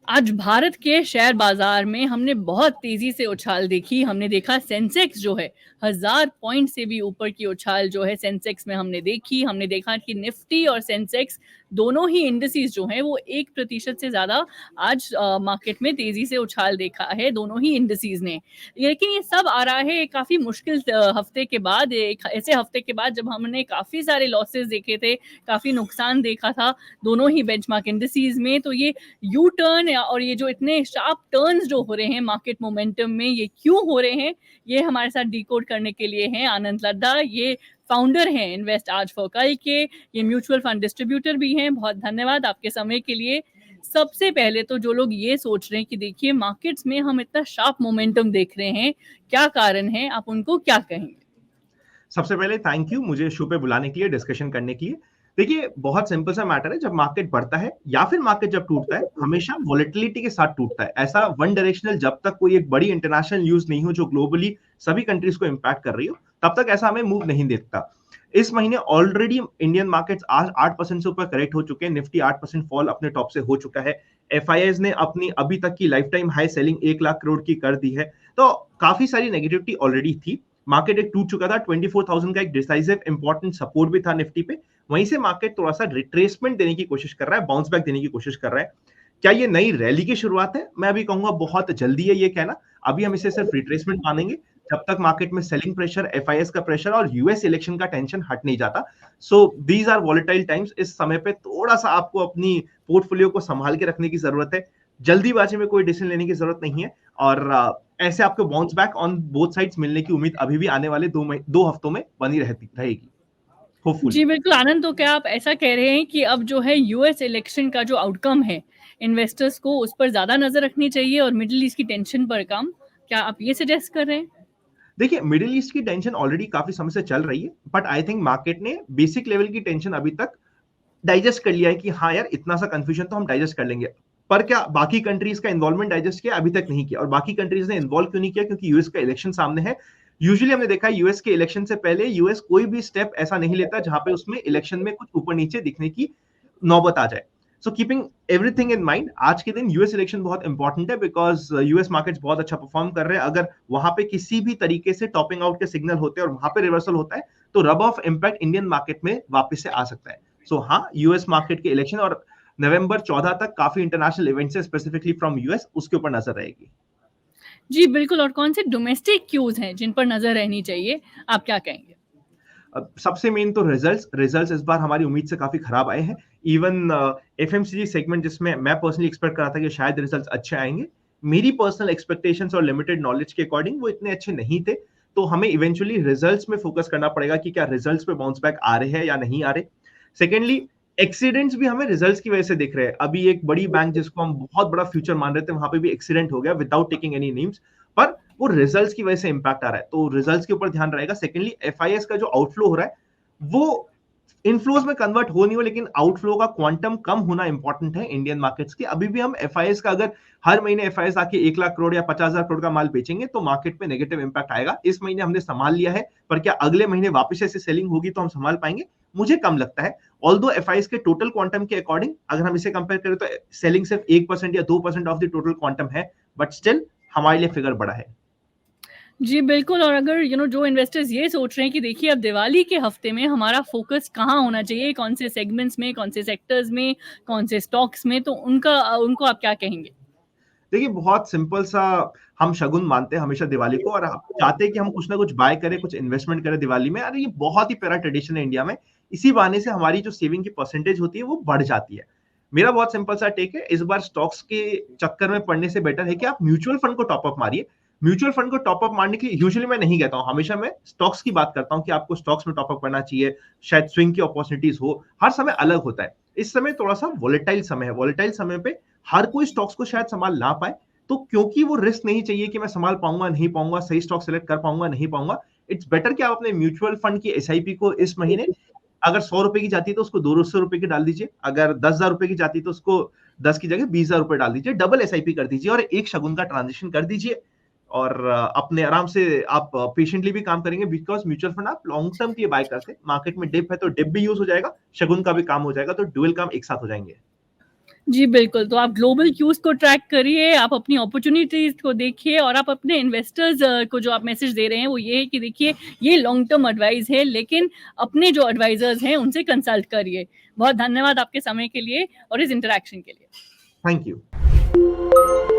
आज भारत के शेयर बाजार में हमने बहुत तेजी से उछाल देखी। हमने देखा सेंसेक्स जो है 1000 पॉइंट से भी ऊपर की उछाल जो है सेंसेक्स में हमने देखी। हमने देखा कि निफ्टी और सेंसेक्स दोनों ही इंडिसेस जो हैं वो 1% से ज़्यादा आज मार्केट में तेजी से उछाल देखा है दोनों ही इंडिसेस ने। लेकिन ये सब आ रहा है काफ़ी मुश्किल हफ्ते के बाद, एक ऐसे हफ्ते के बाद जब हमने काफ़ी सारे लॉसेस देखे थे, काफ़ी नुकसान देखा था दोनों ही बेंचमार्क इंडिसेस में। तो ये यू टर्न और ये जो इतने शार्प टर्न्स जो हो रहे हैं मार्केट मोमेंटम में, ये क्यों हो रहे हैं, ये हमारे साथ डिकोड करने के लिए हैं आनंद लड्डा। ये फाउंडर हैं इन्वेस्ट आज फॉर कल के, ये म्यूचुअल फंड डिस्ट्रीब्यूटर भी हैं। बहुत धन्यवाद आपके समय के लिए। सबसे पहले तो जो लोग ये सोच रहे हैं कि देखिए मार्केट्स में हम इतना शार्प मोमेंटम देख रहे हैं, क्या कारण है, आप उनको क्या कहेंगे? सबसे पहले थैंक यू मुझे शो पे बुलाने के लिए, डिस्कशन करने के लिए। देखिए, बहुत सिंपल सा मैटर है, जब मार्केट बढ़ता है या फिर मार्केट जब टूटता है, हमेशा वॉलेटिलिटी के साथ टूटता है। ऐसा वन डायरेक्शनल जब तक कोई एक बड़ी इंटरनेशनल न्यूज नहीं हो जो ग्लोबली सभी कंट्रीज को इंपैक्ट कर रही हो, तब तक ऐसा हमें मूव नहीं देता। इस महीने ऑलरेडी इंडियन मार्केट्स आज 8% से ऊपर करेक्ट हो चुके हैं। निफ्टी 8% फॉल अपने टॉप से हो चुका है। एफआईआईज ने अपनी अभी तक की life time high selling 1 lakh crore की कर दी है। तो काफी सारी नेगेटिविटी ऑलरेडी थी। मार्केट एक टूट चुका था। 24,000 का एक डिसाइसिव इंपॉर्टेंट सपोर्ट भी था निफ्टी पे। वहीं से मार्केट थोड़ा सा रिट्रेसमेंट देने की कोशिश कर रहा है, बाउंस बैक देने की कोशिश कर रहा है। क्या ये नई रैली की शुरुआत है? मैं अभी कहूंगा बहुत जल्दी है ये कहना। अभी हम इसे सिर्फ रिट्रेसमेंट मानेंगे जब तक मार्केट में सेलिंग प्रेशर, एफआईएस का प्रेशर और यूएस इलेक्शन का टेंशन हट नहीं जाता। So these are volatile times. इस समय पे थोड़ा सा आपको अपनी पोर्टफोलियो को संभाल के रखने की जरूरत है। जल्दीबाजी में कोई डिसीजन लेने की जरूरत नहीं है। और ऐसे आपको bounce back on both sides मिलने की उम्मीद अभी भी आने वाले 2 हफ्तों में बनी रहेगी, होपफुली। जी बिल्कुल आनंद, तो क्या आप ऐसा कह रहे हैं कि अब जो है यूएस इलेक्शन का जो आउटकम है, इन्वेस्टर्स को उस पर ज़्यादा नज़र रखनी चाहिए और मिडिल ईस्ट की टेंशन पर कम? क्या आप ये सजेस्ट कर रहे हैं? देखिए, मिडिल ईस्ट की टेंशन ऑलरेडी काफी समय से चल रही है, बट आई थिंक मार्केट ने बेसिक लेवल की टेंशन अभी तक डाइजेस्ट कर लिया है कि हाँ यार, इतना सा कंफ्यूजन तो हम डाइजेस्ट कर लेंगे। पर क्या बाकी कंट्रीज का इन्वॉल्वमेंट डाइजेस्ट किया? अभी तक नहीं किया। और बाकी कंट्रीज ने इन्वॉल्व क्यों नहीं किया? क्योंकि यूएस का इलेक्शन सामने है। यूजुअली हमने देखा है यूएस के इलेक्शन से पहले यूएस कोई भी स्टेप ऐसा नहीं लेता जहां पे उसमें इलेक्शन में कुछ ऊपर नीचे दिखने की नौबत आ जाए। So keeping everything in mind, आज के दिन यूएस इलेक्शन बहुत इंपॉर्टेंट है, बिकॉज यूएस मार्केट्स बहुत अच्छा परफॉर्म कर रहे हैं। अगर वहां पे किसी भी तरीके से टॉपिंग आउट के सिग्नल होते हैं और वहां पे रिवर्सल होता है, तो rub off impact Indian market में वापस से आ सकता है। सो हाँ, यूएस मार्केट के इलेक्शन और नवंबर 14 तक काफी इंटरनेशनल इवेंट्स है, स्पेसिफिकली फ्रॉम यूएस, उसके ऊपर नजर रहेगी। जी बिल्कुल, और कौन से डोमेस्टिक क्यूज हैं जिन पर नज़र रहनी चाहिए, आप क्या कहेंगे? सबसे मेन तो रिजल्ट्स इस बार हमारी उम्मीद से काफी खराब आए हैं। इवन एफएमसीजी सेगमेंट, जिसमें मैं पर्सनली एक्सपेक्ट कर रहा था कि शायद रिजल्ट्स अच्छे आएंगे, मेरी पर्सनल एक्सपेक्टेशंस और लिमिटेड नॉलेज के अकॉर्डिंग वो इतने अच्छे नहीं थे। तो हमें इवेंचुअली रिजल्ट्स में फोकस करना पड़ेगा कि क्या रिजल्ट्स पे बाउंस बैक आ रहे हैं या नहीं आ रहे। सेकेंडली, एक्सीडेंट्स भी हमें रिजल्ट्स की वजह से दिख रहे हैं। अभी एक बड़ी बैंक जिसको हम बहुत बड़ा फ्यूचर मान रहे थे, वहां पे भी एक्सीडेंट हो गया विदाउट टेकिंग एनी नेम्स। पर वो रिजल्ट्स की वजह से इंपैक्ट आ रहा है, तो रिजल्ट्स के ऊपर ध्यान रहेगा। सेकेंडली, एफआईएस का जो आउटफ्लो हो रहा है वो इनफ्लोज में कन्वर्ट हो नहीं हो, लेकिन आउटफ्लो का क्वांटम कम होना इंपॉर्टेंट है इंडियन मार्केट्स के। अभी भी हम एफआईएस का, अगर हर महीने एफआईएस आके 1 लाख करोड़ या 50,000 करोड़ का माल बेचेंगे तो मार्केट पे नेगेटिव इंपैक्ट आएगा। इस महीने हमने संभाल लिया है, पर क्या अगले महीने वापस ऐसे सेलिंग होगी तो हम संभाल पाएंगे? मुझे कम लगता है। ऑल्दो एफआईएस के टोटल क्वांटम के अकॉर्डिंग अगर हम इसे कंपेयर करें तो सेलिंग सिर्फ 1% या 2% ऑफ द टोटल क्वांटम है, बट स्टिल हमारे लिए फिगर बड़ा है। जी बिल्कुल, और अगर जो इन्वेस्टर्स ये सोच रहे हैं कि देखिए अब दिवाली के हफ्ते में हमारा फोकस कहाँ होना चाहिए, कौन से सेगमेंट्स में, कौन से सेक्टर्स में, कौन से स्टॉक्स में, तो उनको आप क्या कहेंगे? देखिए, बहुत सिंपल सा हम शगुन मानते हैं हमेशा दिवाली को, और हम चाहते हैं कि हम कुछ ना कुछ बाय करें, कुछ इन्वेस्टमेंट करें दिवाली में। अरे ये बहुत ही प्यारा ट्रेडिशन है इंडिया में। इसी बहाने से हमारी जो सेविंग की परसेंटेज होती है वो बढ़ जाती है। मेरा बहुत सिंपल सा टेक है, इस बार स्टॉक्स के चक्कर में पड़ने से बेटर है कि आप म्यूचुअल फंड को टॉप अप मारिए। म्यूचुअल फंड को टॉप अप मारने के लिए यूजुअली मैं नहीं कहता हूँ, हमेशा मैं स्टॉक्स की बात करता हूँ कि आपको स्टॉक्स में टॉप अप करना चाहिए। शायद स्विंग की अपॉर्चुनिटीज हो, हर समय अलग होता है। इस समय थोड़ा सा वोलेटाइल समय है। वोलेटाइल समय पे हर कोई स्टॉक्स को शायद संभाल ना पाए, तो क्योंकि वो रिस्क नहीं चाहिए कि मैं संभाल पाऊंगा नहीं पाऊंगा, सही स्टॉक सेलेक्ट कर पाऊंगा नहीं पाऊंगा, इट्स बेटर कि आप अपने म्यूचुअल फंड की एसआईपी को इस महीने, अगर 100 रुपए की जाती है तो उसको 200 रुपए की डाल दीजिए। अगर 10,000 रुपए की जाती है तो उसको 10 की जगह 20,000 रुपए डाल दीजिए। डबल एसआईपी कर दीजिए और एक शगुन का ट्रांजेक्शन कर दीजिए। और अपने आराम से आप पेशेंटली भी काम करेंगे, बिकॉज म्यूचुअल फंड आप लॉन्ग टर्म के लिए बाय करते हैं। मार्केट में डिप है तो डिप भी यूज हो जाएगा, शगुन का भी काम हो जाएगा, तो डुअल काम एक साथ हो जाएंगे। जी, बिल्कुल। तो आप ग्लोबल क्यूज़ को ट्रैक करिए, आप अपनी अपॉर्च्युनिटीज़ को देखिए और आप अपने इन्वेस्टर्स को जो आप मैसेज दे रहे हैं वो ये है कि देखिए ये लॉन्ग टर्म एडवाइस है, लेकिन अपने जो एडवाइज़र्स हैं उनसे कंसल्ट करिए। बहुत धन्यवाद आपके समय के लिए और इस इंटरैक्शन के लिए। Thank you.